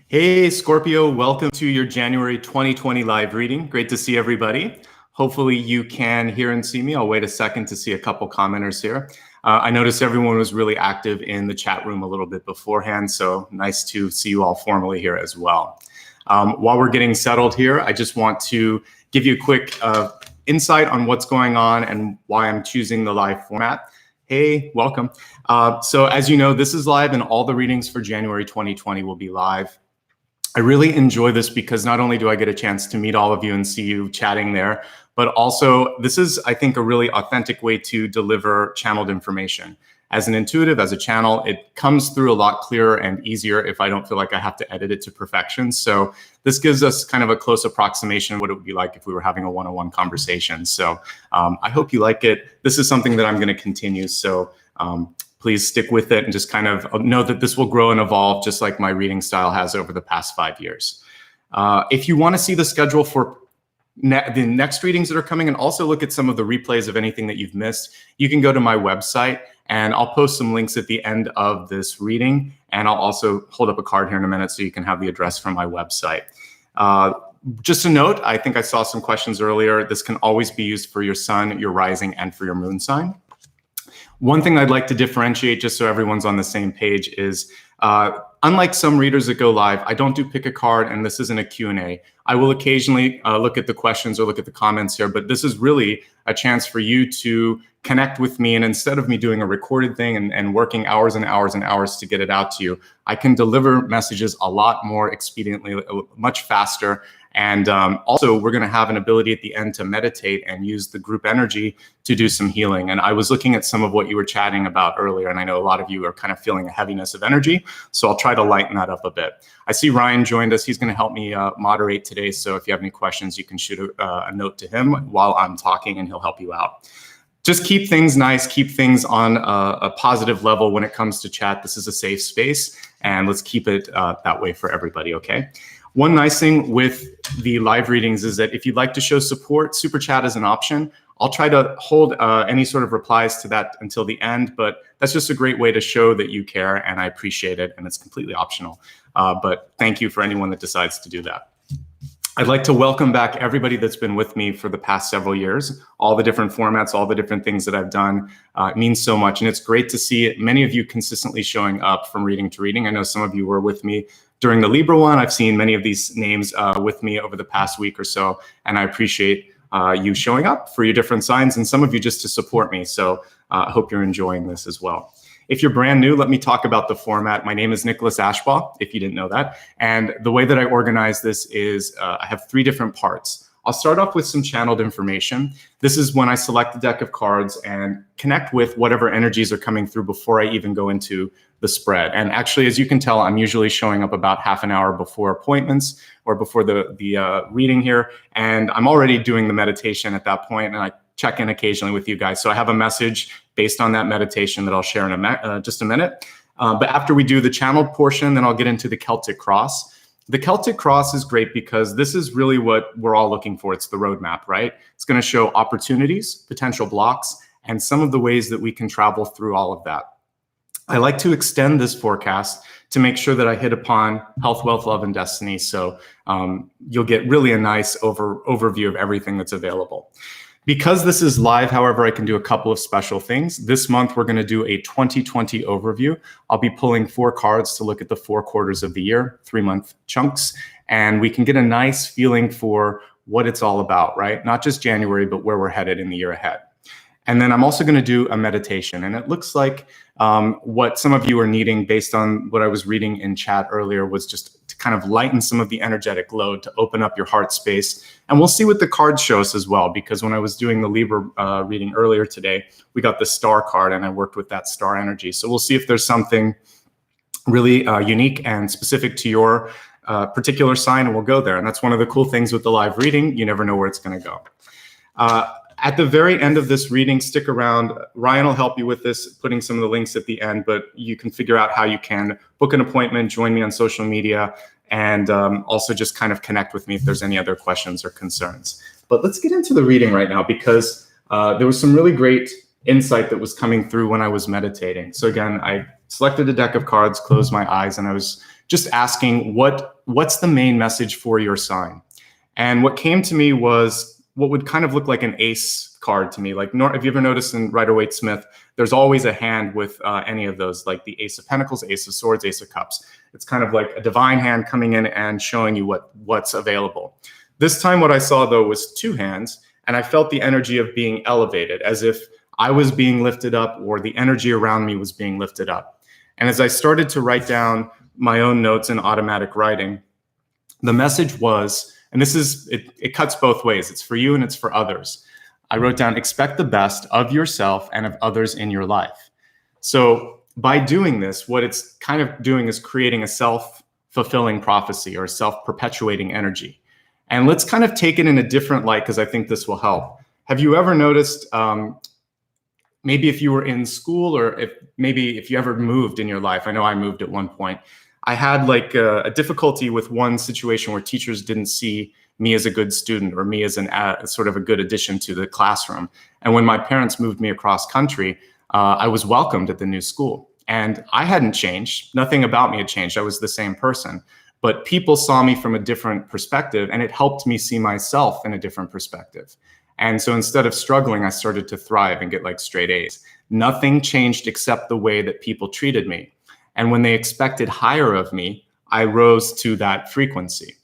Hey, Scorpio, welcome to your January 2020 live reading. Great to see everybody. Hopefully you can hear and see me. I'll wait a second to see a couple commenters here. I noticed everyone was really active in the chat room a little bit beforehand, so nice to see you all formally here as well. While we're getting settled here, I just want to give you a quick insight on what's going on and why I'm choosing the live format. Hey, welcome. So as you know, this is live and all the readings for January 2020 will be live. I really enjoy this because not only do I get a chance to meet all of you and see you chatting there, but also this is, I think, a really authentic way to deliver channeled information. As an intuitive, as a channel, it comes through a lot clearer and easier if I don't feel like I have to edit it to perfection. So this gives us kind of a close approximation of what it would be like if we were having a one-on-one conversation. So I hope you like it. This is something that I'm going to continue. So please stick with it and just kind of know that this will grow and evolve just like my reading style has over the past 5 years. If you want to see the schedule for the next readings that are coming and also look at some of the replays of anything that you've missed, you can go to my website and I'll post some links at the end of this reading. And I'll also hold up a card here in a minute so you can have the address from my website. Just a note, I think I saw some questions earlier. This can always be used for your sun, your rising, and for your moon sign. One thing I'd like to differentiate just so everyone's on the same page is, unlike some readers that go live, I don't do pick a card and this isn't a Q&A. I will occasionally look at the questions or look at the comments here, but this is really a chance for you to connect with me. And instead of me doing a recorded thing and working hours and hours and hours to get it out to you, I can deliver messages a lot more expediently, much faster. And also, we're going to have an ability at the end to meditate and use the group energy to do some healing. And I was looking at some of what you were chatting about earlier, and I know a lot of you are kind of feeling a heaviness of energy. So I'll try to lighten that up a bit. I see Ryan joined us. He's going to help me moderate today. So if you have any questions, you can shoot a note to him while I'm talking, and he'll help you out. Just keep things nice, keep things on a positive level when it comes to chat. This is a safe space, and let's keep it that way for everybody, okay? One nice thing with the live readings is that if you'd like to show support, super chat is an option. I'll try to hold any sort of replies to that until the end, but that's just a great way to show that you care, and I appreciate it, and it's completely optional. But thank you for anyone that decides to do that. I'd like to welcome back everybody that's been with me for the past several years. All the different formats, all the different things that I've done means so much. And it's great to see many of you consistently showing up from reading to reading. I know some of you were with me during the Libra one. I've seen many of these names with me over the past week or so. And I appreciate you showing up for your different signs and some of you just to support me. So I hope you're enjoying this as well. If you're brand new, let me talk about the format. My name is Nicholas Ashbaugh, if you didn't know that. And the way that I organize this is I have 3 different parts. I'll start off with some channeled information. This is when I select a deck of cards and connect with whatever energies are coming through before I even go into the spread. And actually, as you can tell, I'm usually showing up about half an hour before appointments or before the reading here. And I'm already doing the meditation at that point, and I check in occasionally with you guys. So I have a message based on that meditation that I'll share in just a minute. But after we do the channeled portion, then I'll get into the Celtic cross. The Celtic cross is great because this is really what we're all looking for. It's the roadmap, right? It's going to show opportunities, potential blocks, and some of the ways that we can travel through all of that. I like to extend this forecast to make sure that I hit upon health, wealth, love, and destiny. So you'll get really a nice overview of everything that's available. Because this is live, however, I can do a couple of special things. This month, we're going to do a 2020 overview. I'll be pulling 4 cards to look at the 4 quarters of the year, 3-month chunks, and we can get a nice feeling for what it's all about, right? Not just January, but where we're headed in the year ahead. And then I'm also going to do a meditation. And it looks like what some of you are needing based on what I was reading in chat earlier was just to kind of lighten some of the energetic load, to open up your heart space. And we'll see what the cards show us as well, because when I was doing the Libra reading earlier today, we got the star card and I worked with that star energy. So we'll see if there's something really unique and specific to your particular sign, and we'll go there. And that's one of the cool things with the live reading. You never know where it's going to go. At the very end of this reading, stick around. Ryan will help you with this, putting some of the links at the end, but you can figure out how you can book an appointment, join me on social media, and also just kind of connect with me if there's any other questions or concerns. But let's get into the reading right now, because there was some really great insight that was coming through when I was meditating. So again, I selected a deck of cards, closed my eyes, and I was just asking what's the main message for your sign. And what came to me was what would kind of look like an ace card to me. Like, have you ever noticed in Rider-Waite-Smith, there's always a hand with any of those, like the Ace of Pentacles, Ace of Swords, Ace of Cups. It's kind of like a divine hand coming in and showing you what's available. This time what I saw, though, was two hands, and I felt the energy of being elevated, as if I was being lifted up or the energy around me was being lifted up. And as I started to write down my own notes in automatic writing, the message was, and this is, it cuts both ways. It's for you and it's for others. I wrote down, expect the best of yourself and of others in your life. So by doing this, what it's kind of doing is creating a self-fulfilling prophecy or self-perpetuating energy. And let's kind of take it in a different light, because I think this will help. Have you ever noticed, maybe if you were in school, or if you ever moved in your life? I know I moved at one point. I had like a difficulty with one situation where teachers didn't see me as a good student or me as sort of a good addition to the classroom. And when my parents moved me across country, I was welcomed at the new school. And I hadn't changed. Nothing about me had changed. I was the same person. But people saw me from a different perspective, and it helped me see myself in a different perspective. And so instead of struggling, I started to thrive and get like straight A's. Nothing changed except the way that people treated me. And when they expected higher of me, I rose to that frequency.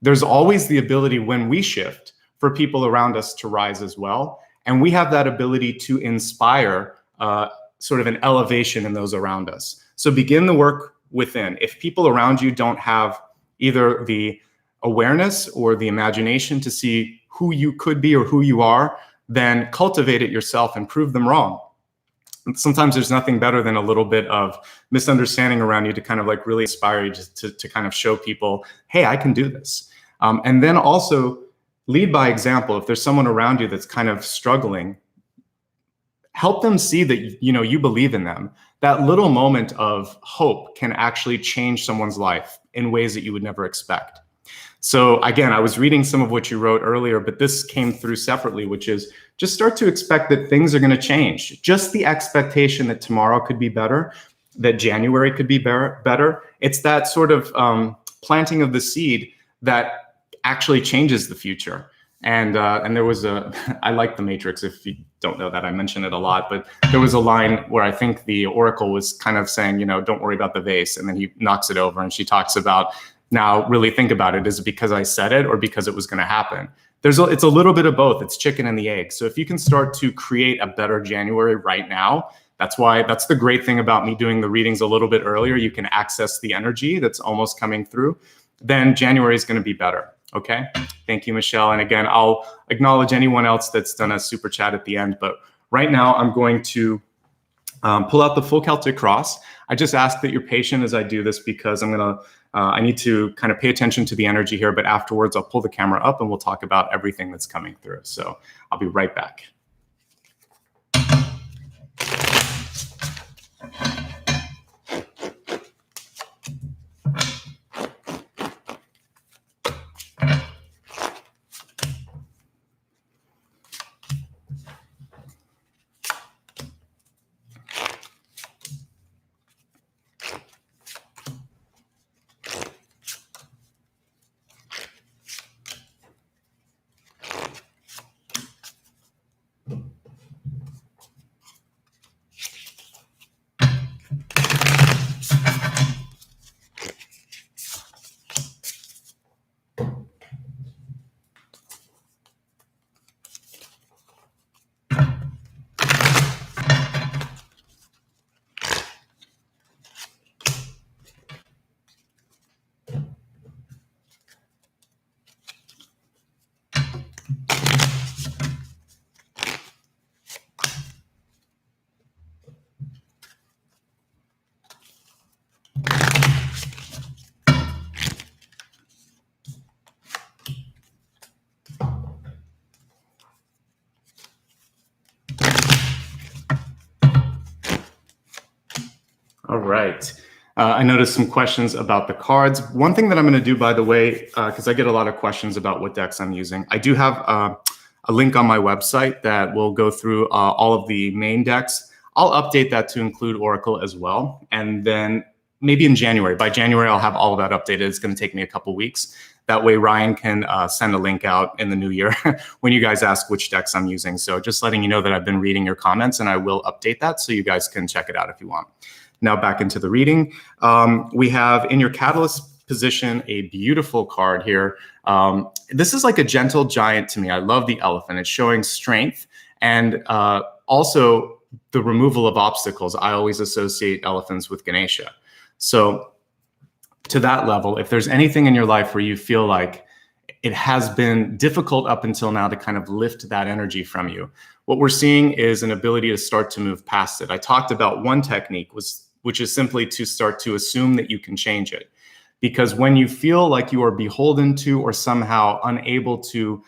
There's always the ability, when we shift, for people around us to rise as well. And we have that ability to inspire sort of an elevation in those around us. So begin the work within. If people around you don't have either the awareness or the imagination to see who you could be or who you are, then cultivate it yourself and prove them wrong. Sometimes there's nothing better than a little bit of misunderstanding around you to kind of like really inspire you to kind of show people, hey, I can do this. And then also lead by example. If there's someone around you that's kind of struggling, help them see that, you know, you believe in them. That little moment of hope can actually change someone's life in ways that you would never expect. So again, I was reading some of what you wrote earlier, but this came through separately, which is just start to expect that things are going to change. Just the expectation that tomorrow could be better, that January could be better. It's that sort of planting of the seed that actually changes the future. And there was I like The Matrix. If you don't know that, I mention it a lot, but there was a line where I think the Oracle was kind of saying, you know, don't worry about the vase. And then he knocks it over and she talks about, now really think about it. Is it because I said it or because it was going to happen? It's a little bit of both. It's chicken and the egg. So if you can start to create a better January right now, that's the great thing about me doing the readings a little bit earlier. You can access the energy that's almost coming through. Then January is going to be better. Okay. Thank you, Michelle. And again, I'll acknowledge anyone else that's done a super chat at the end. But right now I'm going to pull out the full Celtic cross. I just ask that you're patient as I do this, because I need to kind of pay attention to the energy here, but afterwards I'll pull the camera up and we'll talk about everything that's coming through. So I'll be right back. All right. I noticed some questions about the cards. One thing that I'm going to do, by the way, because I get a lot of questions about what decks I'm using, I do have a link on my website that will go through all of the main decks. I'll update that to include Oracle as well. And then maybe in January. By January, I'll have all of that updated. It's going to take me a couple weeks. That way Ryan can send a link out in the new year when you guys ask which decks I'm using. So just letting you know that I've been reading your comments, and I will update that so you guys can check it out if you want. Now back into the reading. We have in your Catalyst position a beautiful card here. This is like a gentle giant to me. I love the elephant. It's showing strength and also the removal of obstacles. I always associate elephants with Ganesha. So to that level, if there's anything in your life where you feel like it has been difficult up until now to kind of lift that energy from you, what we're seeing is an ability to start to move past it. I talked about one technique, which is simply to start to assume that you can change it. Because when you feel like you are beholden to or somehow unable to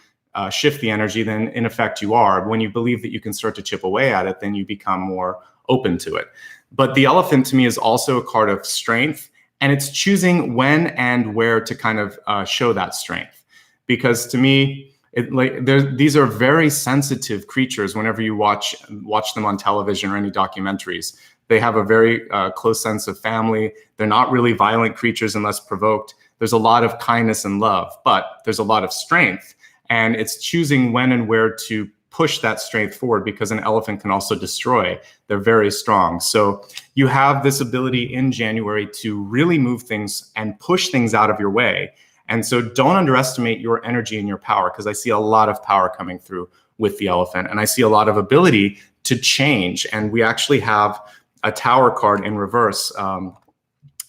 shift the energy, then in effect you are. When you believe that you can start to chip away at it, then you become more open to it. But the elephant to me is also a card of strength. And it's choosing when and where to kind of show that strength. Because to me, these are very sensitive creatures whenever you watch them on television or any documentaries. They have a very close sense of family. They're not really violent creatures unless provoked. There's a lot of kindness and love, but there's a lot of strength. And it's choosing when and where to push that strength forward, because an elephant can also destroy. They're very strong. So you have this ability in January to really move things and push things out of your way. And so don't underestimate your energy and your power, because I see a lot of power coming through with the elephant. And I see a lot of ability to change. And we actually have a Tower card in reverse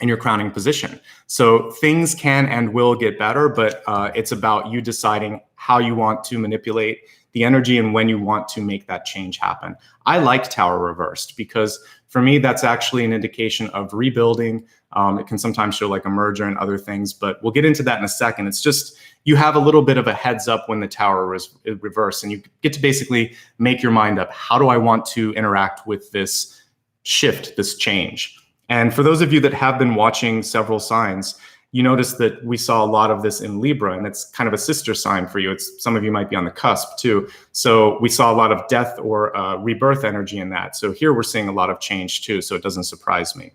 in your crowning position. So things can and will get better, but it's about you deciding how you want to manipulate the energy and when you want to make that change happen. I like Tower reversed because for me, that's actually an indication of rebuilding. It can sometimes show like a merger and other things, but we'll get into that in a second. It's just, you have a little bit of a heads up when the Tower is reversed, and you get to basically make your mind up. How do I want to interact with this shift, this change? And for those of you that have been watching several signs, you notice that we saw a lot of this in Libra, and it's kind of a sister sign for you. Some of you might be on the cusp too. So we saw a lot of death or rebirth energy in that. So here we're seeing a lot of change too, so it doesn't surprise me.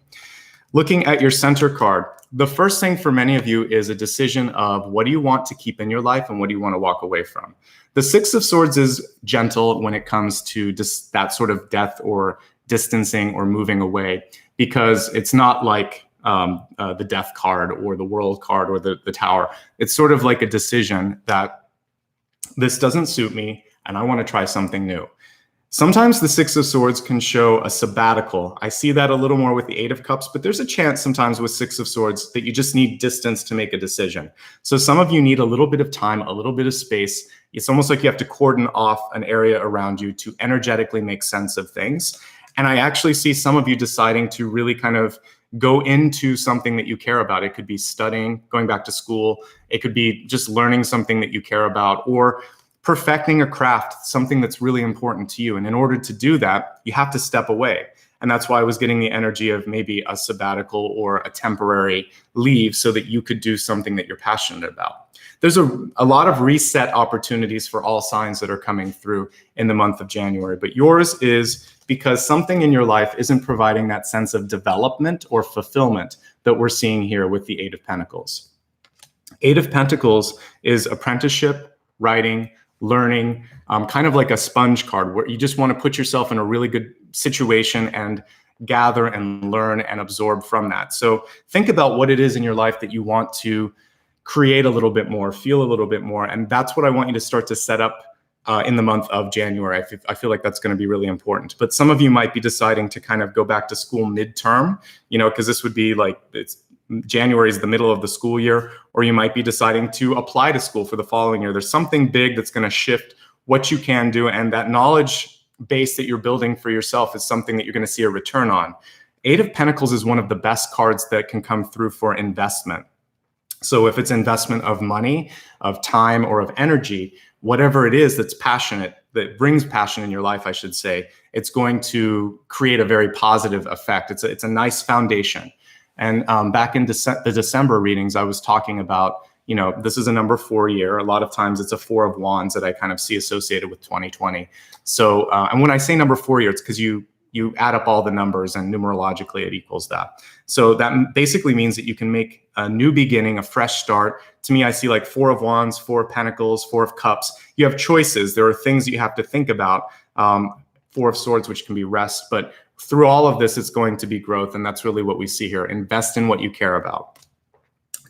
Looking at your center card, the first thing for many of you is a decision of what do you want to keep in your life and what do you want to walk away from. The Six of Swords is gentle when it comes to that sort of death or distancing or moving away, because it's not like the Death card or the World card or the Tower. It's sort of like a decision that this doesn't suit me and I want to try something new. Sometimes the Six of Swords can show a sabbatical. I see that a little more with the Eight of Cups, but there's a chance sometimes with Six of Swords that you just need distance to make a decision. So some of you need a little bit of time, a little bit of space. It's almost like you have to cordon off an area around you to energetically make sense of things. And I actually see some of you deciding to really kind of go into something that you care about. It could be studying, going back to school. It could be just learning something that you care about, or perfecting a craft, something that's really important to you. And in order to do that, you have to step away. And that's why I was getting the energy of maybe a sabbatical or a temporary leave so that you could do something that you're passionate about. There's a lot of reset opportunities for all signs that are coming through in the month of January, but yours is because something in your life isn't providing that sense of development or fulfillment that we're seeing here with the Eight of Pentacles. Eight of Pentacles is apprenticeship, writing, learning, kind of like a sponge card where you just want to put yourself in a really good situation and gather and learn and absorb from that. So think about what it is in your life that you want to create a little bit more, feel a little bit more. And that's what I want you to start to set up in the month of January. I feel like that's going to be really important. But some of you might be deciding to kind of go back to school midterm, because this would be like January is the middle of the school year, or you might be deciding to apply to school for the following year. There's something big that's going to shift what you can do, and that knowledge base that you're building for yourself is something that you're going to see a return on. Eight of Pentacles is one of the best cards that can come through for investment. So if it's investment of money, of time, or of energy, whatever it is that's passionate, that brings passion in your life, I should say, it's going to create a very positive effect. It's a nice foundation. And back in the December readings, I was talking about, this is a number 4 year. A lot of times it's a Four of Wands that I kind of see associated with 2020. So, and when I say number 4 year, it's because you you add up all the numbers, and numerologically it equals that. So that basically means that you can make a new beginning, a fresh start. To me, I see like 4 of Wands, 4 of Pentacles, 4 of Cups. You have choices. There are things that you have to think about. 4 of Swords, which can be rest. But through all of this, it's going to be growth. And that's really what we see here. Invest in what you care about.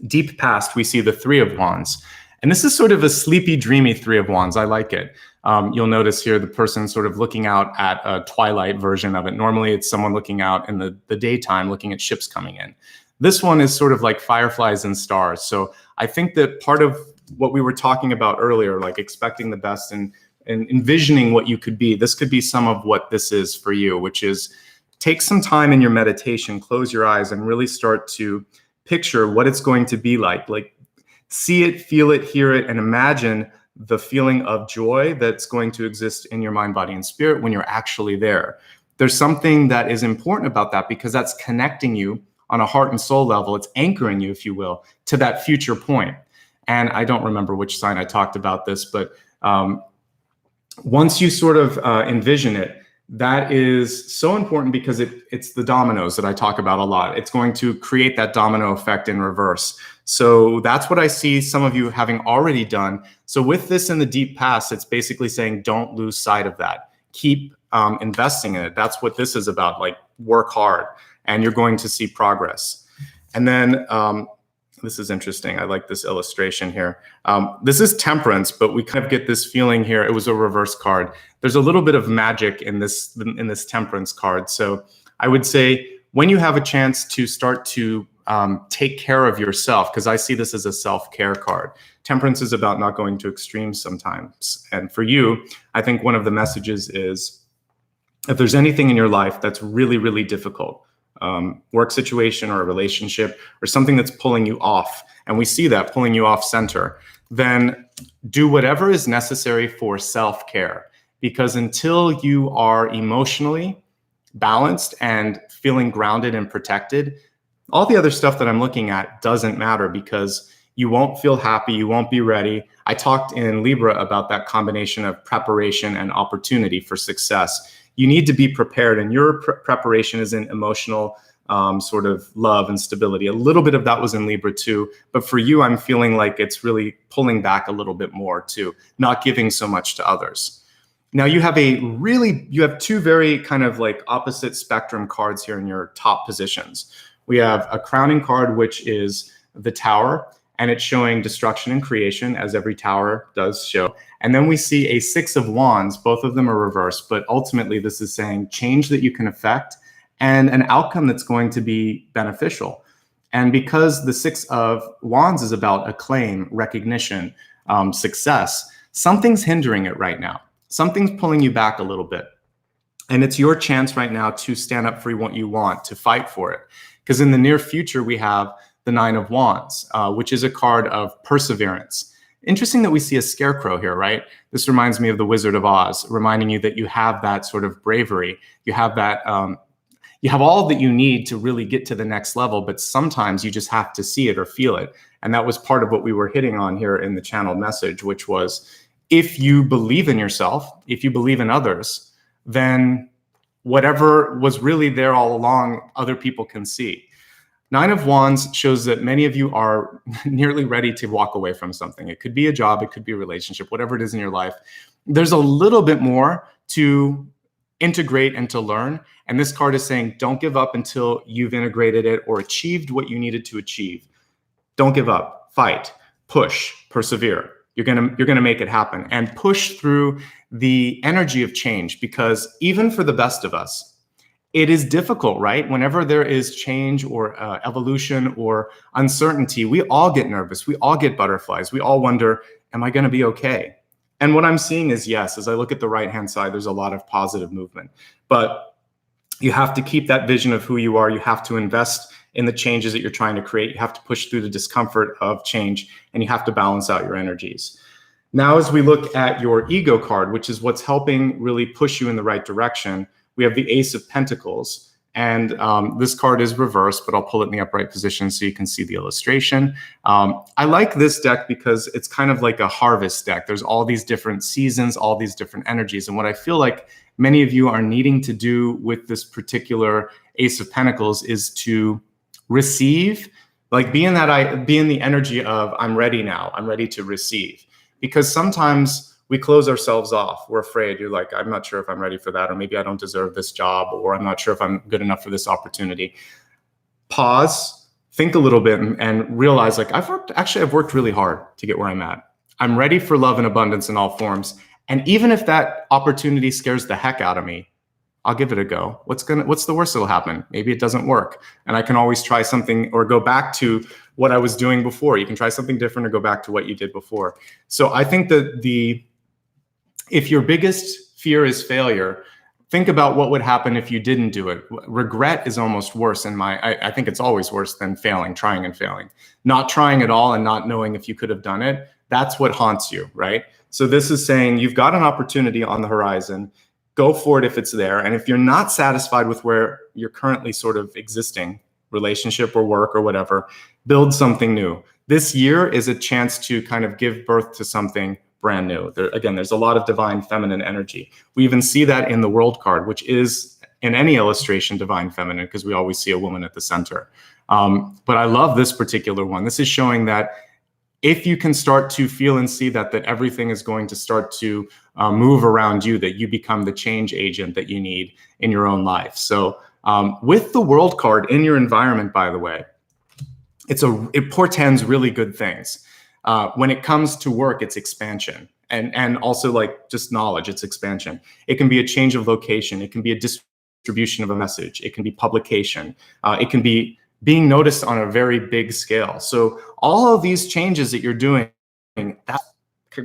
Deep past, we see the 3 of Wands. And this is sort of a sleepy, dreamy 3 of Wands. I like it. You'll notice here the person sort of looking out at a twilight version of it. Normally, it's someone looking out in the daytime, looking at ships coming in. This one is sort of like fireflies and stars. So I think that part of what we were talking about earlier, like expecting the best and envisioning what you could be, this could be some of what this is for you, which is take some time in your meditation, close your eyes, and really start to picture what it's going to be like see it, feel it, hear it, and imagine the feeling of joy that's going to exist in your mind, body, and spirit when you're actually there. There's something that is important about that because that's connecting you on a heart and soul level. It's anchoring you, if you will, to that future point. And I don't remember which sign I talked about this, but once you sort of envision it, that is so important because it's the dominoes that I talk about a lot. It's going to create that domino effect in reverse. So that's what I see some of you having already done. So with this in the deep past, it's basically saying don't lose sight of that. Keep investing in it. That's what this is about, like work hard and you're going to see progress. And then this is interesting. I like this illustration here. This is Temperance, but we kind of get this feeling here. It was a reverse card. There's a little bit of magic in this Temperance card. So I would say when you have a chance to start to take care of yourself, because I see this as a self-care card. Temperance is about not going to extremes sometimes. And for you, I think one of the messages is if there's anything in your life that's really, really difficult, work situation or a relationship or something that's pulling you off, and we see that pulling you off center, then do whatever is necessary for self-care. Because until you are emotionally balanced and feeling grounded and protected, all the other stuff that I'm looking at doesn't matter because you won't feel happy, you won't be ready. I talked in Libra about that combination of preparation and opportunity for success. You need to be prepared, and your preparation is in emotional sort of love and stability. A little bit of that was in Libra too, but for you, I'm feeling like it's really pulling back a little bit more to not giving so much to others. Now you have two very kind of like opposite spectrum cards here in your top positions. We have a crowning card, which is the Tower, and it's showing destruction and creation, as every tower does show. And then we see a 6 of Wands. Both of them are reversed, but ultimately this is saying change that you can affect and an outcome that's going to be beneficial. And because the 6 of Wands is about acclaim, recognition, success, something's hindering it right now. Something's pulling you back a little bit. And it's your chance right now to stand up for what you want, to fight for it. Because in the near future, we have the 9 of Wands, which is a card of perseverance. Interesting that we see a scarecrow here, right? This reminds me of the Wizard of Oz, reminding you that you have that sort of bravery. You have that, you have all that you need to really get to the next level, but sometimes you just have to see it or feel it. And that was part of what we were hitting on here in the channeled message, which was if you believe in yourself, if you believe in others, then whatever was really there all along, other people can see. 9 of Wands shows that many of you are nearly ready to walk away from something. It could be a job, it could be a relationship, whatever it is in your life. There's a little bit more to integrate and to learn. And this card is saying, don't give up until you've integrated it or achieved what you needed to achieve. Don't give up, fight, push, persevere. You're gonna make it happen and push through the energy of change, because even for the best of us, it is difficult, right? Whenever there is change or evolution or uncertainty, we all get nervous. We all get butterflies. We all wonder, am I going to be okay? And what I'm seeing is yes, as I look at the right-hand side, there's a lot of positive movement. But you have to keep that vision of who you are. You have to invest in the changes that you're trying to create. You have to push through the discomfort of change, and you have to balance out your energies. Now, as we look at your ego card, which is what's helping really push you in the right direction, we have the Ace of Pentacles. And this card is reversed, but I'll pull it in the upright position so you can see the illustration. I like this deck because it's kind of like a harvest deck. There's all these different seasons, all these different energies. And what I feel like many of you are needing to do with this particular Ace of Pentacles is to receive, like be in the energy of I'm ready now, I'm ready to receive. Because sometimes we close ourselves off. We're afraid. You're like, I'm not sure if I'm ready for that, or maybe I don't deserve this job, or I'm not sure if I'm good enough for this opportunity. Pause, think a little bit, and realize like I've worked really hard to get where I'm at. I'm ready for love and abundance in all forms. And even if that opportunity scares the heck out of me, I'll give it a go. What's the worst that'll happen? Maybe it doesn't work. And I can always try something or go back to what I was doing before. You can try something different or go back to what you did before. So I think that if your biggest fear is failure, think about what would happen if you didn't do it. Regret is almost worse I think it's always worse than trying and failing. Not trying at all and not knowing if you could have done it, that's what haunts you, right? So this is saying you've got an opportunity on the horizon. Go for it if it's there. And if you're not satisfied with where you're currently sort of existing, relationship or work or whatever, build something new. This year is a chance to kind of give birth to something brand new. There's a lot of divine feminine energy. We even see that in the World card, which is in any illustration divine feminine, because we always see a woman at the center. But I love this particular one. This is showing that if you can start to feel and see that everything is going to start to move around you, that you become the change agent that you need in your own life. So with the World card in your environment, by the way, it portends really good things. When it comes to work, it's expansion, and also like just knowledge, it's expansion. It can be a change of location. It can be a distribution of a message. It can be publication. It can be being noticed on a very big scale. So all of these changes that you're doing, that's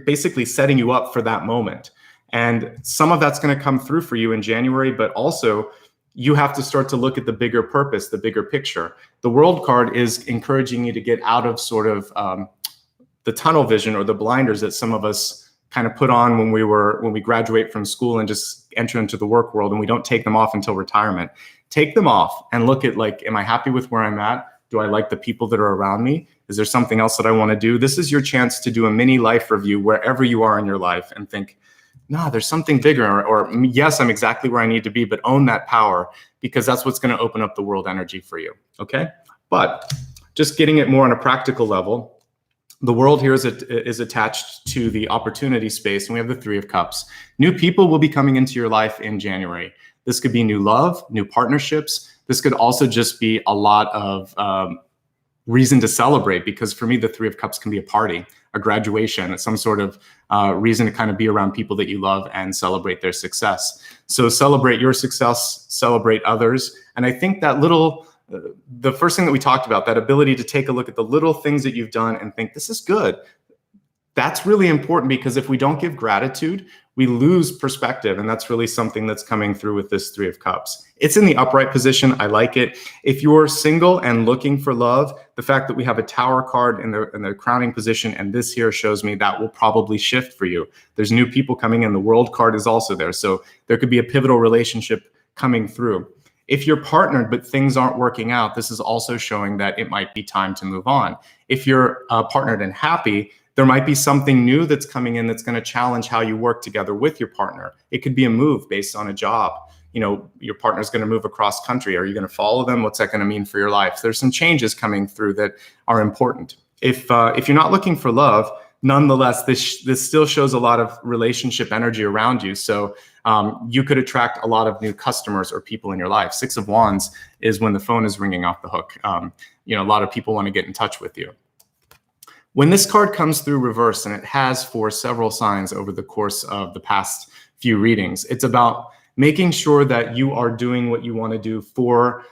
basically setting you up for that moment. And some of that's going to come through for you in January, but also you have to start to look at the bigger purpose, the bigger picture. The World card is encouraging you to get out of sort of the tunnel vision or the blinders that some of us kind of put on when we graduate from school and just enter into the work world, and we don't take them off until retirement. Take them off and look at like, am I happy with where I'm at? Do I like the people that are around me? Is there something else that I want to do? This is your chance to do a mini life review wherever you are in your life and think, no, there's something bigger, or yes, I'm exactly where I need to be, but own that power, because that's what's going to open up the world energy for you. Okay. But just getting it more on a practical level, the world here is attached to the opportunity space, and we have the Three of Cups. New people will be coming into your life in January. This could be new love, new partnerships. This could also just be a lot of reason to celebrate, because for me, the Three of Cups can be a party, a graduation, some sort of reason to kind of be around people that you love and celebrate their success. So celebrate your success, celebrate others. And I think that the first thing that we talked about, that ability to take a look at the little things that you've done and think, this is good. That's really important, because if we don't give gratitude, we lose perspective. And that's really something that's coming through with this Three of Cups. It's in the upright position. I like it. If you're single and looking for love, the fact that we have a Tower card in the crowning position, and this here shows me that will probably shift for you. There's new people coming in. The World card is also there. So there could be a pivotal relationship coming through. If you're partnered, but things aren't working out, this is also showing that it might be time to move on. If you're partnered and happy, there might be something new that's coming in that's going to challenge how you work together with your partner. It could be a move based on a job. You know, your partner's going to move across country. Are you going to follow them? What's that going to mean for your life? There's some changes coming through that are important. If you're not looking for love, nonetheless, this still shows a lot of relationship energy around you. So you could attract a lot of new customers or people in your life. Six of Wands is when the phone is ringing off the hook. A lot of people want to get in touch with you. When this card comes through reverse, and it has for several signs over the course of the past few readings, it's about making sure that you are doing what you want to do for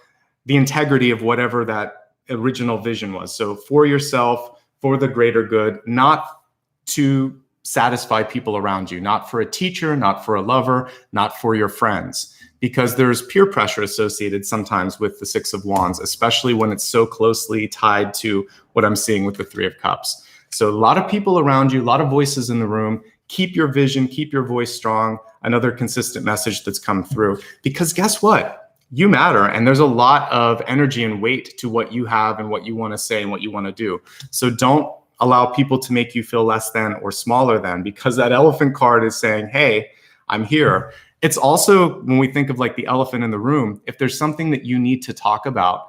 the integrity of whatever that original vision was. So for yourself, for the greater good, not to satisfy people around you, not for a teacher, not for a lover, not for your friends, because there's peer pressure associated sometimes with the Six of Wands, especially when it's so closely tied to what I'm seeing with the Three of Cups. So a lot of people around you, a lot of voices in the room. Keep your vision, keep your voice strong. Another consistent message that's come through, because guess what? You matter, and there's a lot of energy and weight to what you have and what you want to say and what you want to do. So don't allow people to make you feel less than or smaller than, because that Elephant card is saying, hey, I'm here. It's also, when we think of like the elephant in the room, if there's something that you need to talk about,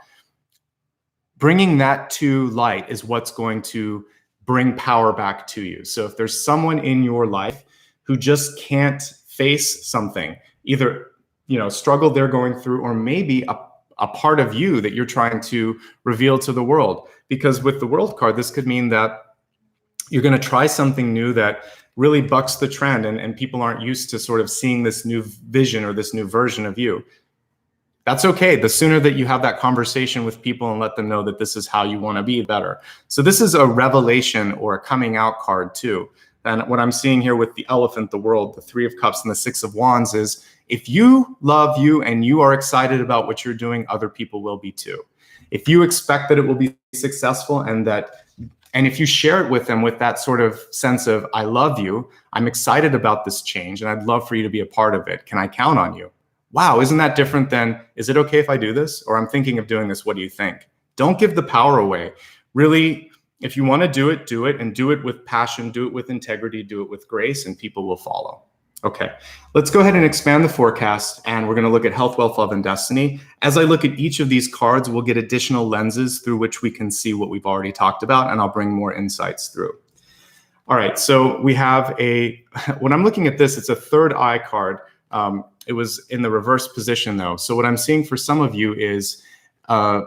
bringing that to light is what's going to bring power back to you. So if there's someone in your life who just can't face something, either struggle they're going through, or maybe a part of you that you're trying to reveal to the world. Because with the World card, this could mean that you're going to try something new that really bucks the trend, and people aren't used to sort of seeing this new vision or this new version of you. That's okay. The sooner that you have that conversation with people and let them know that this is how you want to be, better. So this is a revelation or a coming out card too. And what I'm seeing here with the elephant, the world, the Three of Cups and the Six of Wands is, if you love you and you are excited about what you're doing, other people will be too. If you expect that it will be successful, and if you share it with them with that sort of sense of, I love you, I'm excited about this change, and I'd love for you to be a part of it. Can I count on you? Wow, isn't that different than, is it okay if I do this? Or I'm thinking of doing this, what do you think? Don't give the power away. Really, if you want to do it, and do it with passion, do it with integrity, do it with grace, and people will follow. Okay, let's go ahead and expand the forecast, and we're going to look at health, wealth, love, and destiny. As I look at each of these cards, we'll get additional lenses through which we can see what we've already talked about, and I'll bring more insights through. All right, so we have when I'm looking at this, it's a third eye card. It was in the reverse position though. So what I'm seeing for some of you is a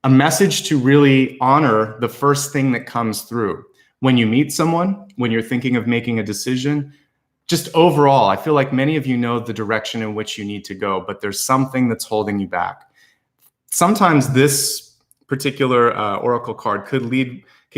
message to really honor the first thing that comes through. When you meet someone, when you're thinking of making a decision, just overall, I feel like many of you know the direction in which you need to go, but there's something that's holding you back. Sometimes this particular oracle card could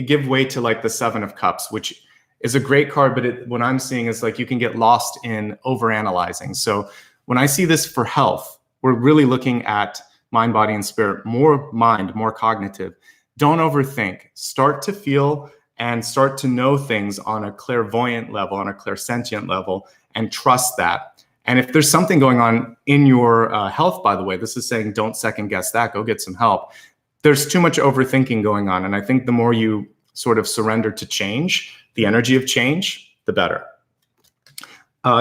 give way to like the Seven of Cups, which is a great card, but what I'm seeing is like you can get lost in overanalyzing. So when I see this for health, we're really looking at mind, body, and spirit, more mind, more cognitive. Don't overthink. Start to feel and start to know things on a clairvoyant level, on a clairsentient level, and trust that. And if there's something going on in your health, by the way, this is saying don't second guess that, go get some help. There's too much overthinking going on. And I think the more you sort of surrender to change, the energy of change, the better.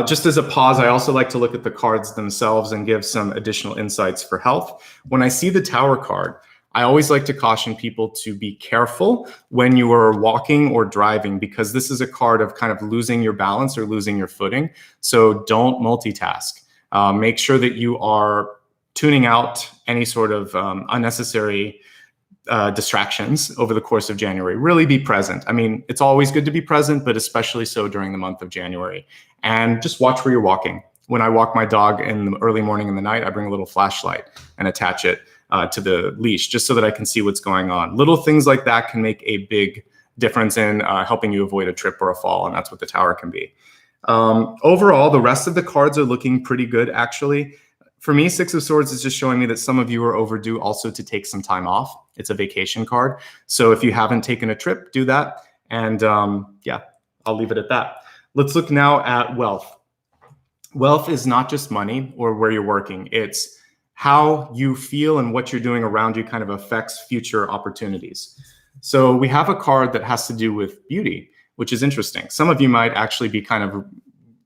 Just as a pause, I also like to look at the cards themselves and give some additional insights for health. When I see the Tower card, I always like to caution people to be careful when you are walking or driving, because this is a card of kind of losing your balance or losing your footing. So don't multitask. Make sure that you are tuning out any sort of unnecessary distractions over the course of January. Really be present. I mean, it's always good to be present, but especially so during the month of January. And just watch where you're walking. When I walk my dog in the early morning and the night, I bring a little flashlight and attach it to the leash just so that I can see what's going on. Little things like that can make a big difference in helping you avoid a trip or a fall, and that's what the Tower can be. Overall, the rest of the cards are looking pretty good, actually. For me, Six of Swords is just showing me that some of you are overdue also to take some time off. It's a vacation card. So if you haven't taken a trip, do that. And yeah, I'll leave it at that. Let's look now at wealth. Wealth is not just money or where you're working. It's how you feel and what you're doing around you kind of affects future opportunities. So we have a card that has to do with beauty, which is interesting. Some of you might actually be kind of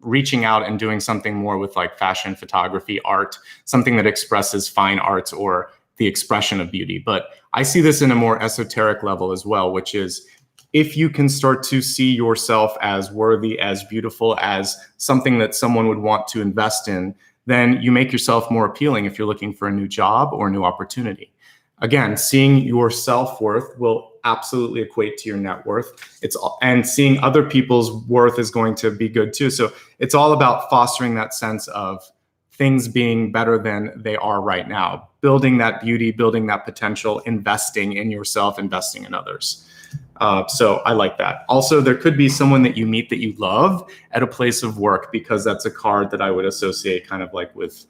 reaching out and doing something more with like fashion, photography, art, something that expresses fine arts or the expression of beauty. But I see this in a more esoteric level as well, which is if you can start to see yourself as worthy, as beautiful, as something that someone would want to invest in, then you make yourself more appealing if you're looking for a new job or a new opportunity. Again, seeing your self-worth will absolutely equate to your net worth. And seeing other people's worth is going to be good too. So it's all about fostering that sense of things being better than they are right now, building that beauty, building that potential, investing in yourself, investing in others. So I like that. Also, there could be someone that you meet that you love at a place of work, because that's a card that I would associate kind of like with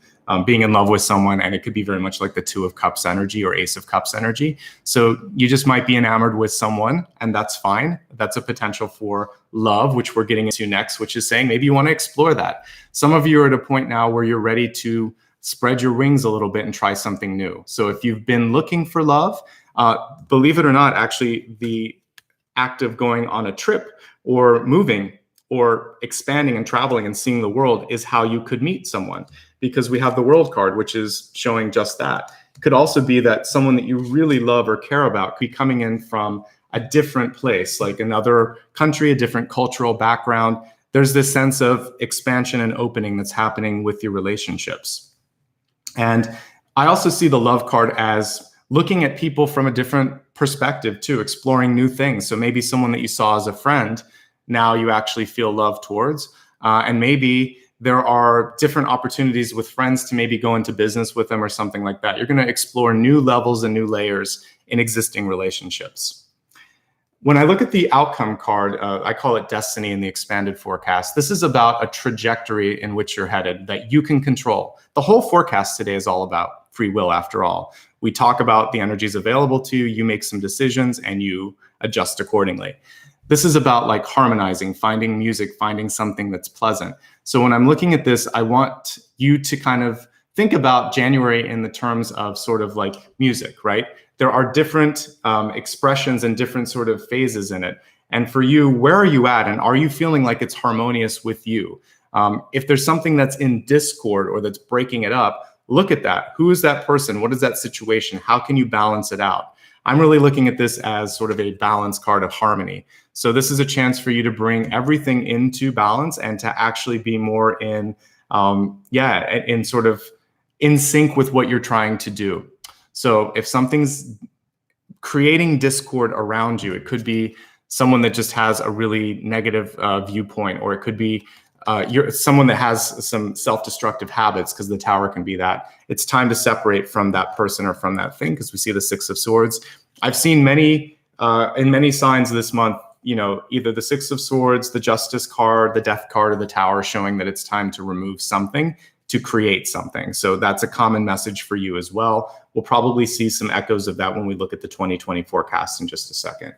being in love with someone, and it could be very much like the Two of Cups energy or Ace of Cups energy. So you just might be enamored with someone, and that's fine. That's a potential for love, which we're getting into next, which is saying maybe you want to explore that. Some of you are at a point now where you're ready to spread your wings a little bit and try something new. So if you've been looking for love, believe it or not, actually the act of going on a trip or moving or expanding and traveling and seeing the world is how you could meet someone, because we have the world card, which is showing just that. It could also be that someone that you really love or care about could be coming in from a different place, like another country, a different cultural background. There's this sense of expansion and opening that's happening with your relationships. And I also see the love card as looking at people from a different perspective too, exploring new things. So maybe someone that you saw as a friend, now you actually feel love towards. And maybe there are different opportunities with friends to maybe go into business with them or something like that. You're going to explore new levels and new layers in existing relationships. When I look at the outcome card, I call it destiny in the expanded forecast. This is about a trajectory in which you're headed that you can control. The whole forecast today is all about free will, after all. We talk about the energies available to you, you make some decisions, and you adjust accordingly. This is about like harmonizing, finding music, finding something that's pleasant. So when I'm looking at this, I want you to kind of think about January in the terms of sort of like music, right? There are different expressions and different sort of phases in it. And for you, where are you at? And are you feeling like it's harmonious with you? If there's something that's in discord or that's breaking it up, look at that. Who is that person? What is that situation? How can you balance it out? I'm really looking at this as sort of a balance card of harmony. So this is a chance for you to bring everything into balance and to actually be more in, in sort of in sync with what you're trying to do. So if something's creating discord around you, it could be someone that just has a really negative viewpoint, or it could be you're someone that has some self-destructive habits, because the Tower can be that. It's time to separate from that person or from that thing, because we see the Six of Swords. I've seen many in many signs this month, you know, either the Six of Swords, the Justice card, the Death card, or the Tower, showing that it's time to remove something to create something. So that's a common message for you as well. We'll probably see some echoes of that when we look at the 2020 forecast in just a second.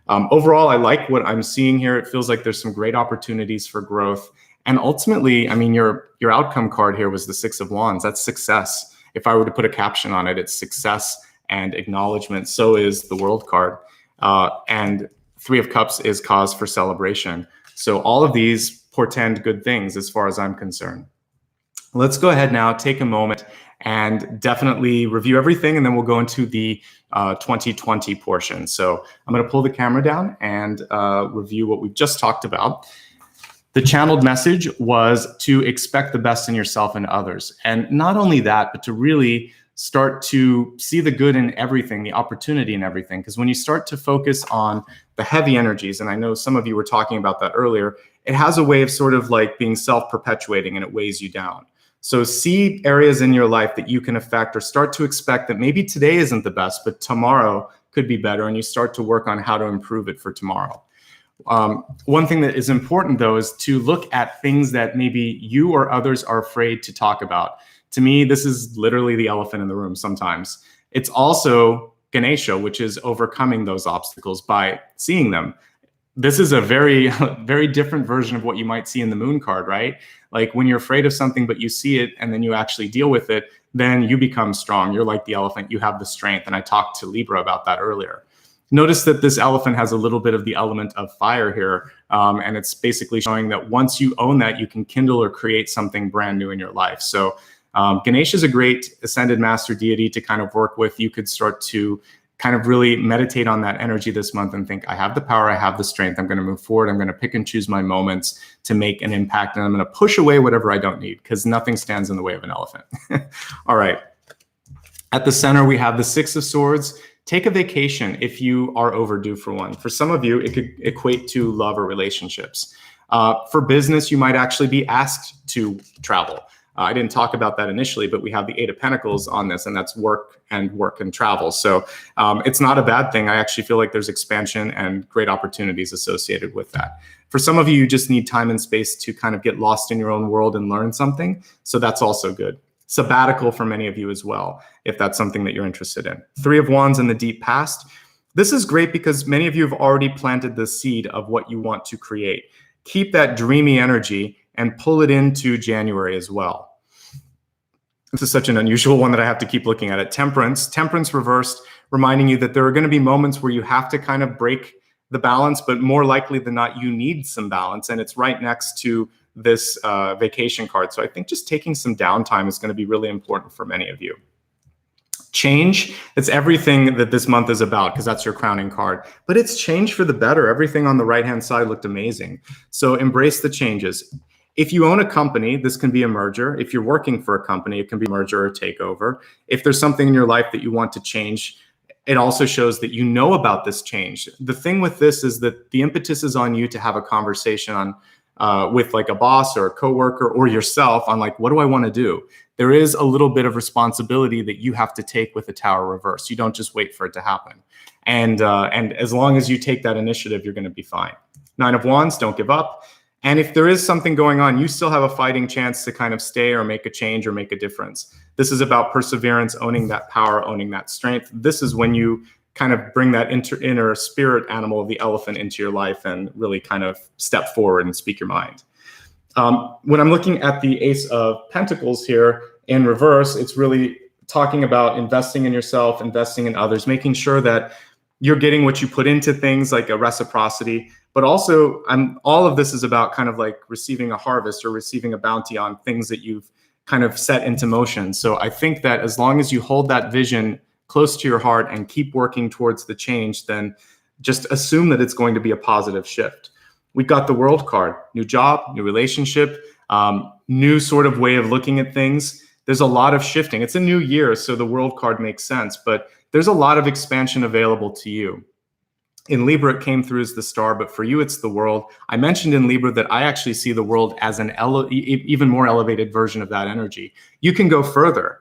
Overall, I like what I'm seeing here. It feels like there's some great opportunities for growth. And ultimately, I mean, your outcome card here was the Six of Wands. That's success. If I were to put a caption on it, it's success and acknowledgement. So is the World card. And Three of Cups is cause for celebration. So all of these portend good things as far as I'm concerned. Let's go ahead now, take a moment and definitely review everything, and then we'll go into the 2020 portion. So I'm going to pull the camera down and review what we've just talked about. The channeled message was to expect the best in yourself and others. And not only that, but to really start to see the good in everything, the opportunity in everything. Because when you start to focus on the heavy energies, and I know some of you were talking about that earlier, it has a way of sort of like being self-perpetuating, and it weighs you down. So see areas in your life that you can affect, or start to expect that maybe today isn't the best, but tomorrow could be better, and you start to work on how to improve it for tomorrow. One thing that is important, though, is to look at things that maybe you or others are afraid to talk about. To me, this is literally the elephant in the room sometimes. It's also Ganesha, which is overcoming those obstacles by seeing them. This is a very, very different version of what you might see in the Moon card, right? Like when you're afraid of something, but you see it and then you actually deal with it, then you become strong. You're like the elephant, you have the strength. And I talked to Libra about that earlier. Notice that this elephant has a little bit of the element of fire here. And it's basically showing that once you own that, you can kindle or create something brand new in your life. So Ganesha is a great ascended master deity to kind of work with. You could start to kind of really meditate on that energy this month and think, I have the power, I have the strength, I'm going to move forward, I'm going to pick and choose my moments to make an impact, and I'm going to push away whatever I don't need, because nothing stands in the way of an elephant. All right. At the center, we have the Six of Swords. Take a vacation if you are overdue for one. For some of you, it could equate to love or relationships. For business, you might actually be asked to travel. I didn't talk about that initially, but we have the Eight of Pentacles on this, and that's work and travel. So it's not a bad thing. I actually feel like there's expansion and great opportunities associated with that. For some of you, you just need time and space to kind of get lost in your own world and learn something. So that's also good. Sabbatical for many of you as well, if that's something that you're interested in. Three of Wands in the deep past. This is great because many of you have already planted the seed of what you want to create. Keep that dreamy energy and pull it into January as well. This is such an unusual one that I have to keep looking at it. Temperance reversed, reminding you that there are going to be moments where you have to kind of break the balance, but more likely than not, you need some balance. And it's right next to this vacation card. So I think just taking some downtime is going to be really important for many of you. Change, it's everything that this month is about, because that's your crowning card. But it's change for the better. Everything on the right-hand side looked amazing. So embrace the changes. If you own a company, this can be a merger. If you're working for a company, it can be a merger or takeover. If there's something in your life that you want to change, it also shows that you know about this change. The thing with this is that the impetus is on you to have a conversation on with like a boss or a coworker or yourself on like, what do I want to do? There is a little bit of responsibility that you have to take with the Tower reverse. You don't just wait for it to happen. And as long as you take that initiative, you're going to be fine. Nine of Wands, don't give up. And if there is something going on, you still have a fighting chance to kind of stay or make a change or make a difference. This is about perseverance, owning that power, owning that strength. This is when you kind of bring that inner spirit animal of the elephant into your life and really kind of step forward and speak your mind. When I'm looking at the Ace of Pentacles here in reverse, it's really talking about investing in yourself, investing in others, making sure that you're getting what you put into things, like a reciprocity. But also, all of this is about kind of like receiving a harvest or receiving a bounty on things that you've kind of set into motion. So I think that as long as you hold that vision close to your heart and keep working towards the change, then just assume that it's going to be a positive shift. We've got the World card, new job, new relationship, new sort of way of looking at things. There's a lot of shifting. It's a new year, so the World card makes sense, but there's a lot of expansion available to you. In Libra, it came through as the star, but for you, it's the world. I mentioned in Libra that I actually see the world as an even more elevated version of that energy. You can go further.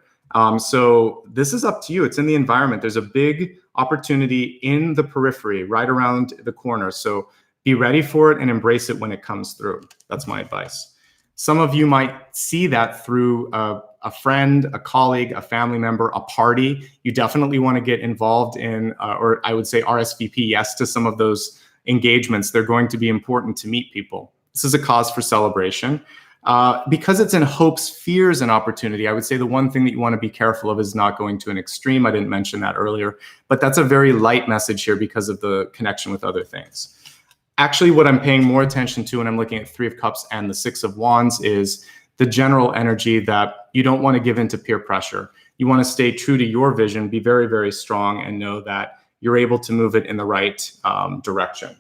So this is up to you. It's in the environment. There's a big opportunity in the periphery, right around the corner. So be ready for it and embrace it when it comes through. That's my advice. Some of you might see that through a friend, a colleague, a family member, a party. You definitely want to get involved in, or I would say RSVP yes to some of those engagements. They're going to be important to meet people. This is a cause for celebration. Because it's in hopes, fears, and opportunity, I would say the one thing that you want to be careful of is not going to an extreme. I didn't mention that earlier, but that's a very light message here because of the connection with other things. Actually, what I'm paying more attention to when I'm looking at Three of Cups and the Six of Wands is the general energy that you don't want to give into peer pressure. You want to stay true to your vision, be very, very strong, and know that you're able to move it in the right direction.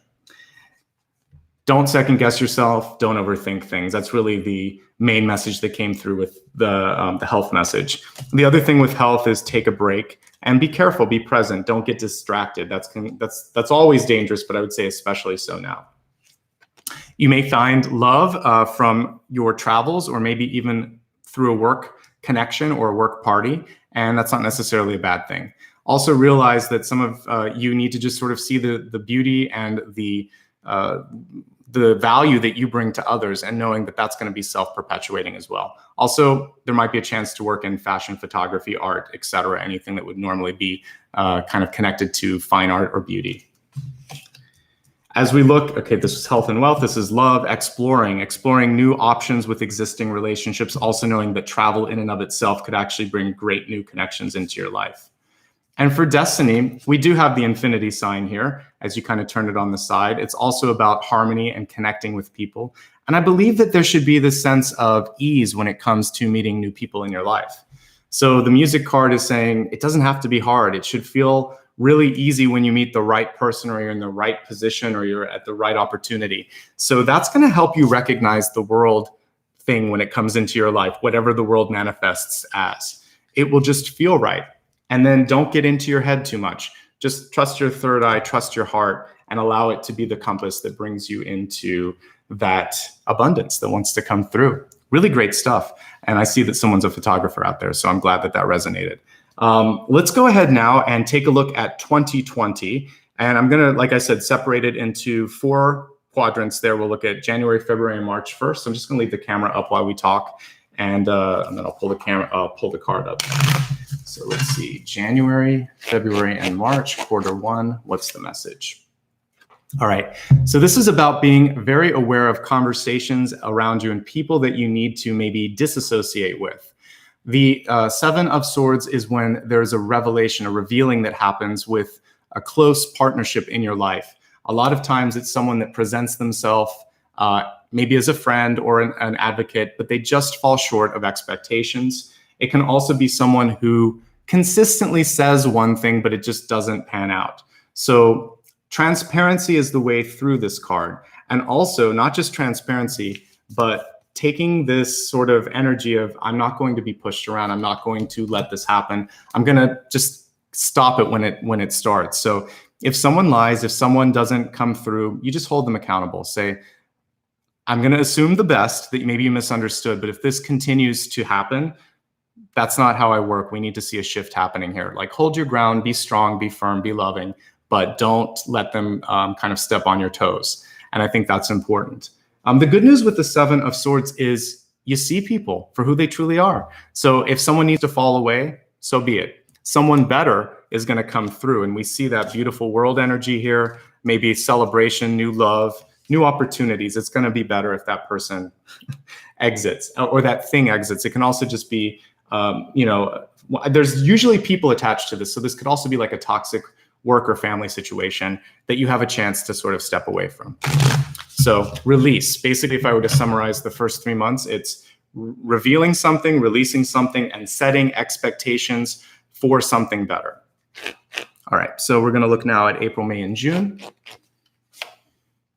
Don't second guess yourself. Don't overthink things. That's really the main message that came through with the health message. The other thing with health is take a break and be careful, be present. Don't get distracted. That's always dangerous, but I would say especially so now. You may find love from your travels or maybe even through a work connection or a work party, and that's not necessarily a bad thing. Also realize that some of you need to just sort of see the beauty and the value that you bring to others and knowing that that's going to be self-perpetuating as well. Also, there might be a chance to work in fashion, photography, art, etc., anything that would normally be kind of connected to fine art or beauty. As we look, okay, this is health and wealth, this is love, exploring new options with existing relationships, also knowing that travel in and of itself could actually bring great new connections into your life. And for destiny, we do have the infinity sign here, as you kind of turn it on the side. It's also about harmony and connecting with people. And I believe that there should be this sense of ease when it comes to meeting new people in your life. So the music card is saying it doesn't have to be hard. It should feel really easy when you meet the right person or you're in the right position or you're at the right opportunity. So that's going to help you recognize the world thing when it comes into your life, whatever the world manifests as. It will just feel right. And then don't get into your head too much. Just trust your third eye, trust your heart, and allow it to be the compass that brings you into that abundance that wants to come through. Really great stuff. And I see that someone's a photographer out there, so I'm glad that that resonated. Let's go ahead now and take a look at 2020. And I'm going to, like I said, separate it into 4 quadrants there. We'll look at January, February, and March first. I'm just going to leave the camera up while we talk. And then I'll pull the card up. So let's see, January, February, and March, quarter 1. What's the message? All right. So this is about being very aware of conversations around you and people that you need to maybe disassociate with. The 7 of Swords is when there's a revelation, a revealing that happens with a close partnership in your life. A lot of times it's someone that presents themselves maybe as a friend or an advocate, but they just fall short of expectations. It can also be someone who consistently says one thing, but it just doesn't pan out. So transparency is the way through this card. And also not just transparency, but taking this sort of energy of, I'm not going to be pushed around. I'm not going to let this happen. I'm going to just stop it when it starts. So if someone lies, if someone doesn't come through, you just hold them accountable. Say, I'm going to assume the best, that maybe you misunderstood, but if this continues to happen, that's not how I work. We need to see a shift happening here. Like, hold your ground, be strong, be firm, be loving, but don't let them kind of step on your toes. And I think that's important. The good news with the Seven of Swords is you see people for who they truly are. So if someone needs to fall away, so be it. Someone better is going to come through. And we see that beautiful world energy here, maybe celebration, new love, new opportunities. It's going to be better if that person exits or that thing exits. It can also just be, there's usually people attached to this. So this could also be like a toxic work or family situation that you have a chance to sort of step away from. So release, basically, if I were to summarize the first 3 months, it's revealing something, releasing something, and setting expectations for something better. All right, so we're gonna look now at April, May, and June.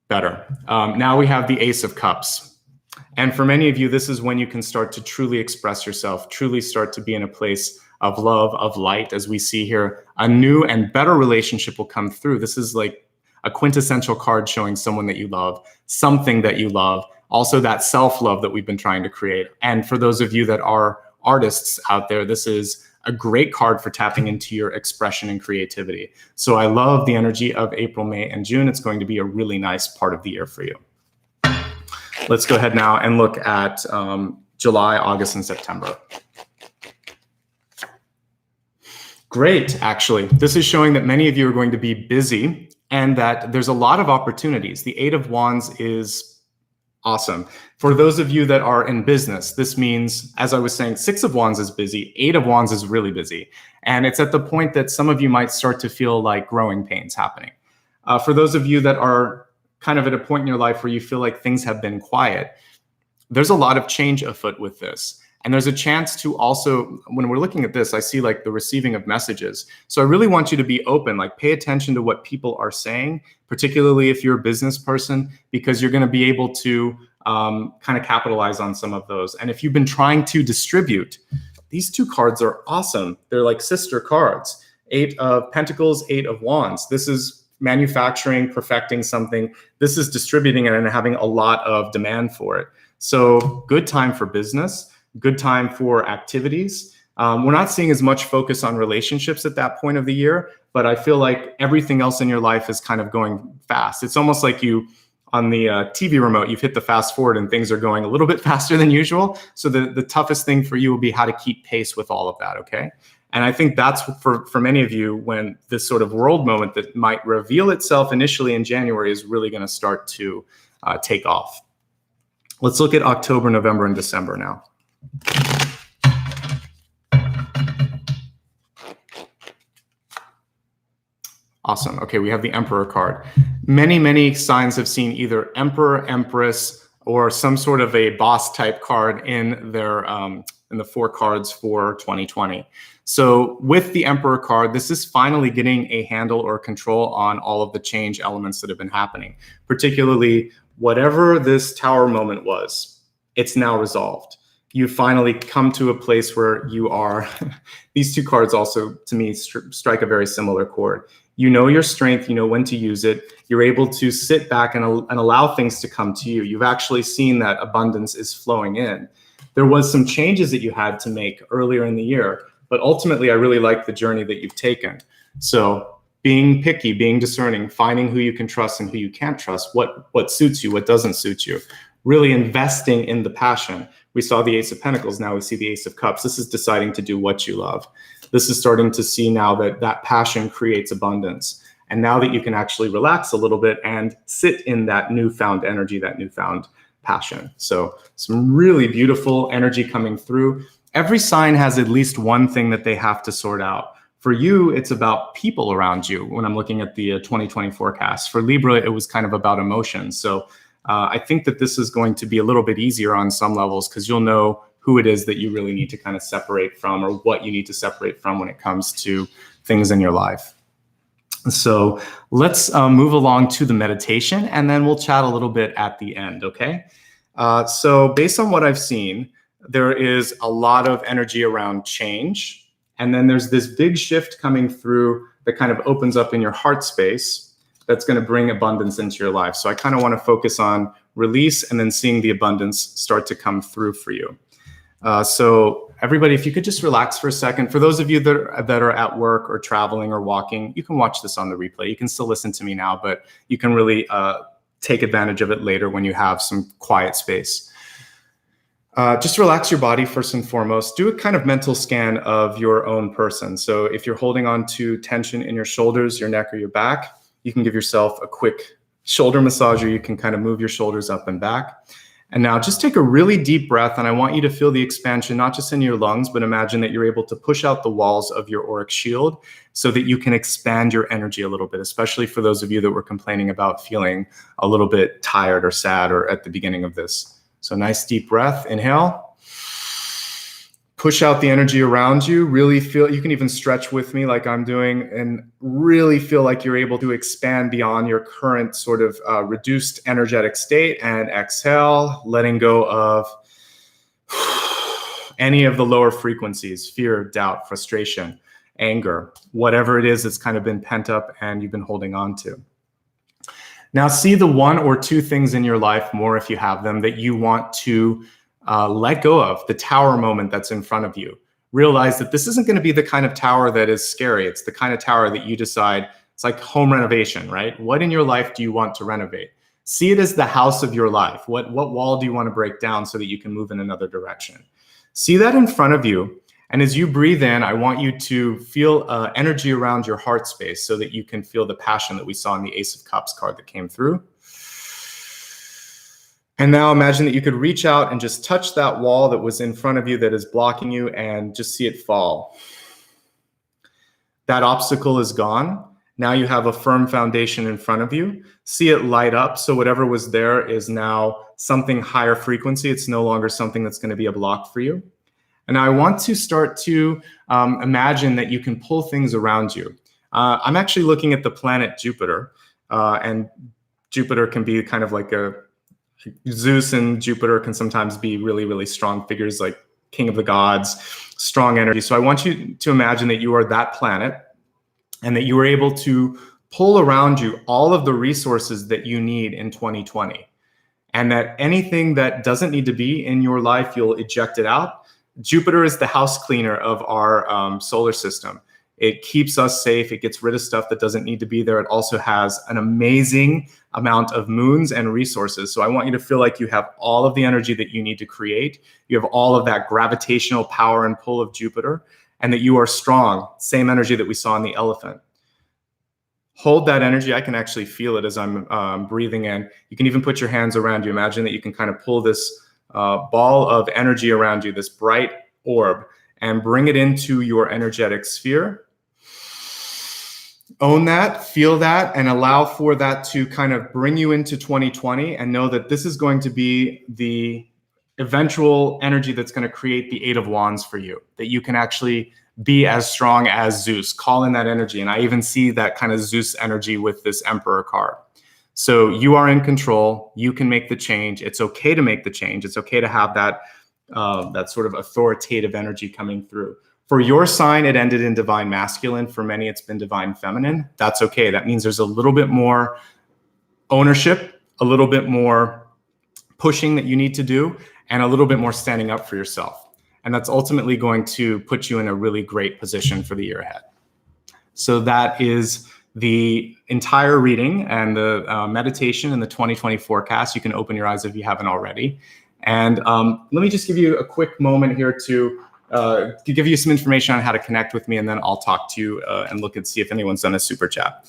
Better. Now we have the Ace of Cups. And for many of you, this is when you can start to truly express yourself, truly start to be in a place of love, of light. As we see here, a new and better relationship will come through. This is like a quintessential card showing someone that you love, something that you love, also that self-love that we've been trying to create. And for those of you that are artists out there, this is a great card for tapping into your expression and creativity. So I love the energy of April, May, and June. It's going to be a really nice part of the year for you. Let's go ahead now and look at July, August, and September. Great, actually. This is showing that many of you are going to be busy and that there's a lot of opportunities. The Eight of Wands is awesome. For those of you that are in business, this means, as I was saying, Six of Wands is busy, Eight of Wands is really busy. And it's at the point that some of you might start to feel like growing pains happening. For those of you that are kind of at a point in your life where you feel like things have been quiet, there's a lot of change afoot with this. And there's a chance to also, when we're looking at this, I see like the receiving of messages. So I really want you to be open, like pay attention to what people are saying, particularly if you're a business person, because you're going to be able to kind of capitalize on some of those. And if you've been trying to distribute, these two cards are awesome. They're like sister cards. Eight of Pentacles, Eight of Wands. This is manufacturing, perfecting something. This is distributing it and having a lot of demand for it. So good time for business. Good time for activities. We're not seeing as much focus on relationships at that point of the year, but I feel like everything else in your life is kind of going fast. It's almost like you, on the TV remote, you've hit the fast forward and things are going a little bit faster than usual. So the toughest thing for you will be how to keep pace with all of that, okay? And I think that's for many of you when this sort of world moment that might reveal itself initially in January is really gonna start to take off. Let's look at October, November, and December now. Awesome. Okay, we have the Emperor card. Many signs have seen either Emperor, Empress, or some sort of a boss type card in their in the 4 cards for 2020. So with the Emperor card, this is finally getting a handle or control on all of the change elements that have been happening. Particularly, whatever this Tower moment was, it's now resolved. You finally come to a place where you are, these two cards also, to me, strike a very similar chord. You know your strength, you know when to use it. You're able to sit back and allow things to come to you. You've actually seen that abundance is flowing in. There was some changes that you had to make earlier in the year, but ultimately I really like the journey that you've taken. So being picky, being discerning, finding who you can trust and who you can't trust, what suits you, what doesn't suit you. Really investing in the passion. We saw the Ace of Pentacles, now we see the Ace of Cups. This is deciding to do what you love. This is starting to see now that that passion creates abundance. And now that you can actually relax a little bit and sit in that newfound energy, that newfound passion. So some really beautiful energy coming through. Every sign has at least one thing that they have to sort out. For you, it's about people around you when I'm looking at the 2020 forecast. For Libra, it was kind of about emotions. So I think that this is going to be a little bit easier on some levels because you'll know who it is that you really need to kind of separate from, or what you need to separate from when it comes to things in your life. So let's move along to the meditation, and then we'll chat a little bit at the end, okay? So based on what I've seen, there is a lot of energy around change. And then there's this big shift coming through that kind of opens up in your heart space that's going to bring abundance into your life. So I kind of want to focus on release and then seeing the abundance start to come through for you. So everybody, if you could just relax for a second. For those of you that are at work or traveling or walking, you can watch this on the replay. You can still listen to me now, but you can really take advantage of it later when you have some quiet space. Just relax your body first and foremost. Do a kind of mental scan of your own person. So if you're holding on to tension in your shoulders, your neck, or your back, you can give yourself a quick shoulder massage, or you can kind of move your shoulders up and back. And now just take a really deep breath, and I want you to feel the expansion, not just in your lungs, but imagine that you're able to push out the walls of your auric shield so that you can expand your energy a little bit, especially for those of you that were complaining about feeling a little bit tired or sad or at the beginning of this. So nice deep breath, inhale. Push out the energy around you. Really feel, you can even stretch with me like I'm doing, and really feel like you're able to expand beyond your current sort of reduced energetic state. And exhale, letting go of any of the lower frequencies, fear, doubt, frustration, anger, whatever it is that's kind of been pent up and you've been holding on to. Now see the one or two things in your life, more if you have them, that you want to let go of, the tower moment that's in front of you. Realize that this isn't going to be the kind of tower that is scary. It's the kind of tower that you decide, it's like home renovation, right? What in your life do you want to renovate? See it as the house of your life. What wall do you want to break down so that you can move in another direction? See that in front of you. And as you breathe in, I want you to feel energy around your heart space so that you can feel the passion that we saw in the Ace of Cups card that came through. And now imagine that you could reach out and just touch that wall that was in front of you that is blocking you and just see it fall. That obstacle is gone. Now you have a firm foundation in front of you. See it light up. So whatever was there is now something higher frequency. It's no longer something that's going to be a block for you. And I want to start to imagine that you can pull things around you. I'm actually looking at the planet Jupiter, and Jupiter can be kind of like Zeus and Jupiter can sometimes be really, really strong figures, like king of the gods, strong energy. So I want you to imagine that you are that planet and that you are able to pull around you all of the resources that you need in 2020. And that anything that doesn't need to be in your life, you'll eject it out. Jupiter is the house cleaner of our solar system. It keeps us safe. It gets rid of stuff that doesn't need to be there. It also has an amazing amount of moons and resources. So I want you to feel like you have all of the energy that you need to create. You have all of that gravitational power and pull of Jupiter, and that you are strong. Same energy that we saw in the elephant. Hold that energy. I can actually feel it as I'm breathing in. You can even put your hands around you. Imagine that you can kind of pull this ball of energy around you, this bright orb, and bring it into your energetic sphere. Own that, feel that, and allow for that to kind of bring you into 2020, and know that this is going to be the eventual energy that's going to create the Eight of Wands for you, that you can actually be as strong as Zeus. Call in that energy. And I even see that kind of Zeus energy with this Emperor card. So you are in control. You can make the change. It's okay to make the change. It's okay to have that that sort of authoritative energy coming through. For your sign, it ended in divine masculine. For many, it's been divine feminine. That's okay. That means there's a little bit more ownership, a little bit more pushing that you need to do, and a little bit more standing up for yourself. And that's ultimately going to put you in a really great position for the year ahead. So that is the entire reading and the meditation and the 2020 forecast. You can open your eyes if you haven't already. And let me just give you a quick moment here to give you some information on how to connect with me, and then I'll talk to you and look and see if anyone's done a super chat.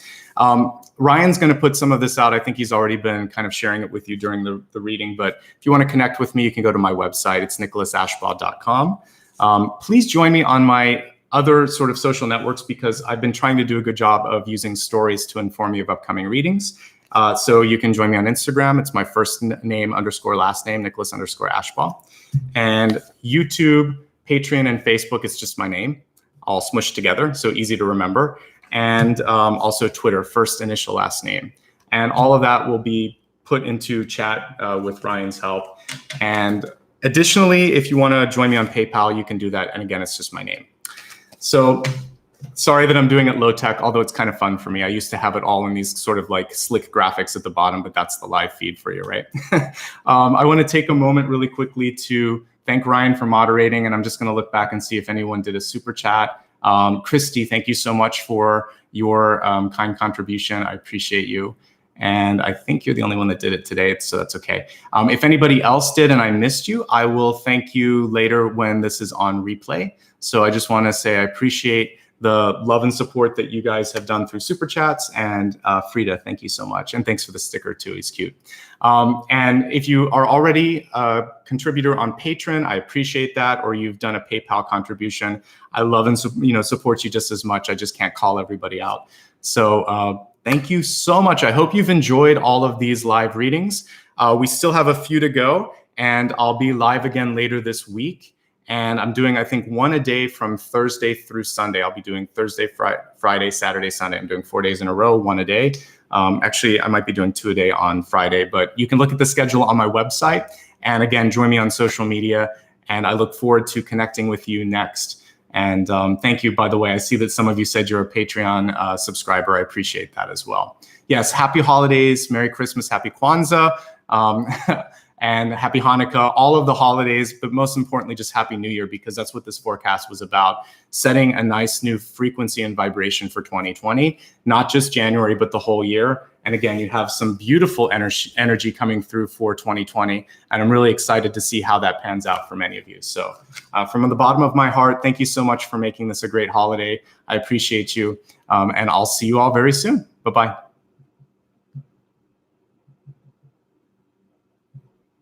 Ryan's going to put some of this out. I think he's already been kind of sharing it with you during the reading, but if you want to connect with me, you can go to my website. It's nicholasashbaugh.com. Please join me on my other sort of social networks because I've been trying to do a good job of using stories to inform you of upcoming readings. So you can join me on Instagram. It's my first name _ last name, Nicholas _ Ashbaugh. And YouTube, Patreon, and Facebook is just my name, all smushed together, so easy to remember. And also Twitter, first initial last name. And all of that will be put into chat with Ryan's help. And additionally, if you want to join me on PayPal, you can do that. And again, it's just my name. So sorry that I'm doing it low tech, although it's kind of fun for me. I used to have it all in these sort of like slick graphics at the bottom, but that's the live feed for you, right? I want to take a moment really quickly to thank Ryan for moderating, and I'm just going to look back and see if anyone did a super chat. Christy, thank you so much for your kind contribution. I appreciate you. And I think you're the only one that did it today, so that's okay. If anybody else did and I missed you, I will thank you later when this is on replay. So I just want to say I appreciate the love and support that you guys have done through Super Chats. And Frida, thank you so much. And thanks for the sticker too, he's cute. And if you are already a contributor on Patreon, I appreciate that, or you've done a PayPal contribution. I love and support you just as much. I just can't call everybody out. So thank you so much. I hope you've enjoyed all of these live readings. We still have a few to go, and I'll be live again later this week. And I'm doing, I think, one a day from Thursday through Sunday. I'll be doing Thursday, Friday, Saturday, Sunday. I'm doing 4 days in a row, one a day. Actually, I might be doing 2 a day on Friday, but you can look at the schedule on my website. And again, join me on social media. And I look forward to connecting with you next. And thank you, by the way. I see that some of you said you're a Patreon subscriber. I appreciate that as well. Yes, happy holidays, Merry Christmas, Happy Kwanzaa. And happy Hanukkah, all of the holidays, but most importantly, just Happy New Year, because that's what this forecast was about, setting a nice new frequency and vibration for 2020, not just January, but the whole year. And again, you have some beautiful energy coming through for 2020. And I'm really excited to see how that pans out for many of you. So from the bottom of my heart, thank you so much for making this a great holiday. I appreciate you. And I'll see you all very soon. Bye-bye.